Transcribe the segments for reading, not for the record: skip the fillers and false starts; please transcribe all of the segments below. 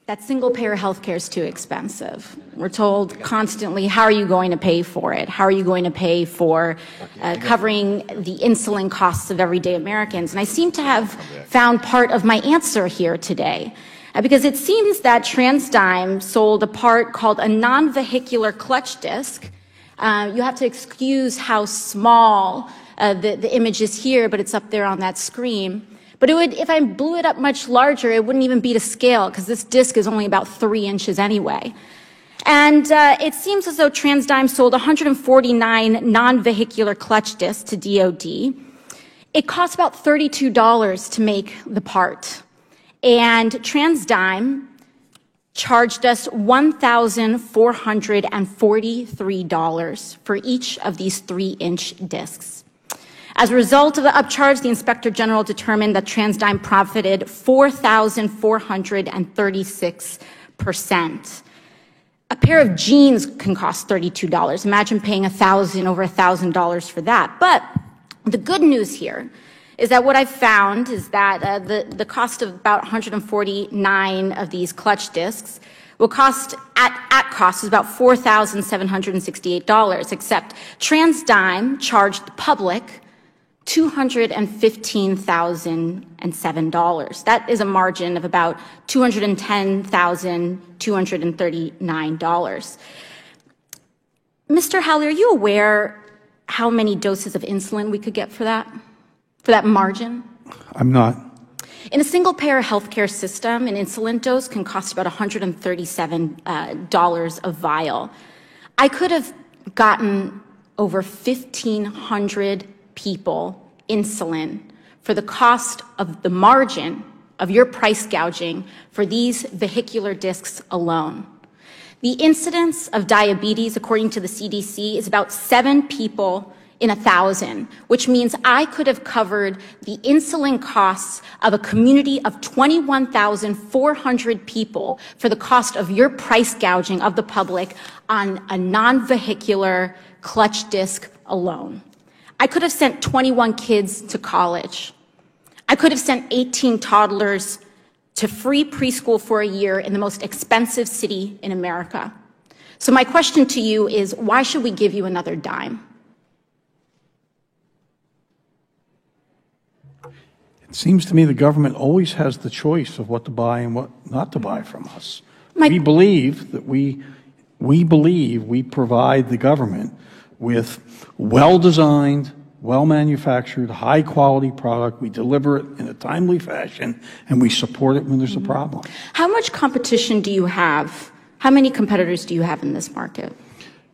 that single-payer healthcare is too expensive. We're told constantly, how are you going to pay for it? How are you going to pay for covering the insulin costs of everyday Americans? And I seem to have found part of my answer here today, because it seems that TransDigm sold a part called a non-vehicular clutch disc. You have to excuse how small the image is here, but it's up there on that screen. But it would, if I blew it up much larger, it wouldn't even be to scale, because this disc is only about 3 inches anyway. And it seems as though TransDigm sold 149 non-vehicular clutch discs to DoD. It costs about $32 to make the part. And TransDigm charged us $1,443 for each of these 3-inch discs. As a result of the upcharge, the Inspector General determined that TransDigm profited 4,436%. A pair of jeans can cost $32. Imagine paying over $1,000 for that. But the good news here is that what I've found is that the cost of about 149 of these clutch discs will cost, at cost, is about $4,768, except TransDigm charged the public $215,007. That is a margin of about $210,239. Mr. Hawley, are you aware how many doses of insulin we could get for that margin? I'm not. In a single-payer healthcare system, an insulin dose can cost about $137 a vial. I could have gotten over 1,500 people insulin for the cost of the margin of your price gouging for these vehicular discs alone. The incidence of diabetes, according to the CDC, is about 7 people in 1,000, which means I could have covered the insulin costs of a community of 21,400 people for the cost of your price gouging of the public on a non-vehicular clutch disc alone. I could have sent 21 kids to college. I could have sent 18 toddlers to free preschool for a year in the most expensive city in America. So my question to you is, why should we give you another dime? It seems to me the government always has the choice of what to buy and what not to buy from us. We believe that we provide the government with well-designed, well-manufactured, high-quality product. We deliver it in a timely fashion, and we support it when there's a problem. How much competition do you have? How many competitors do you have in this market?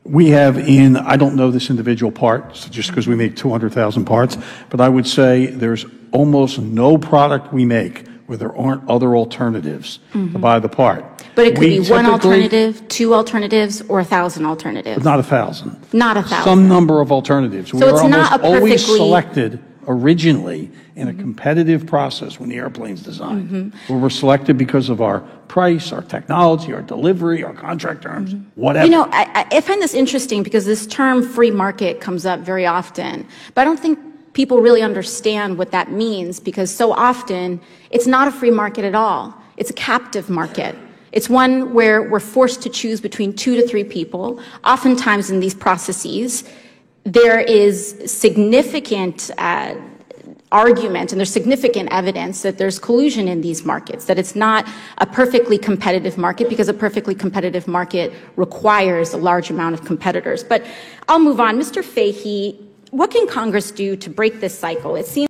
We have I don't know this individual part, so just because we make 200,000 parts, but I would say there's almost no product we make where there aren't other alternatives to buy the part. But it could be one alternative, 2 alternatives, or 1,000 alternatives. Not 1,000. Not 1,000. Some number of alternatives. So it's not always selected originally in a competitive process when the airplane's designed. Where we're selected because of our price, our technology, our delivery, our contract terms, whatever. You know, I find this interesting because this term free market comes up very often, but I don't think people really understand what that means, because so often it's not a free market at all. It's a captive market. It's one where we're forced to choose between 2 to 3 people. Oftentimes in these processes, there is significant argument and there's significant evidence that there's collusion in these markets, that it's not a perfectly competitive market, because a perfectly competitive market requires a large amount of competitors. But I'll move on. Mr. Fahey, what can Congress do to break this cycle? It seems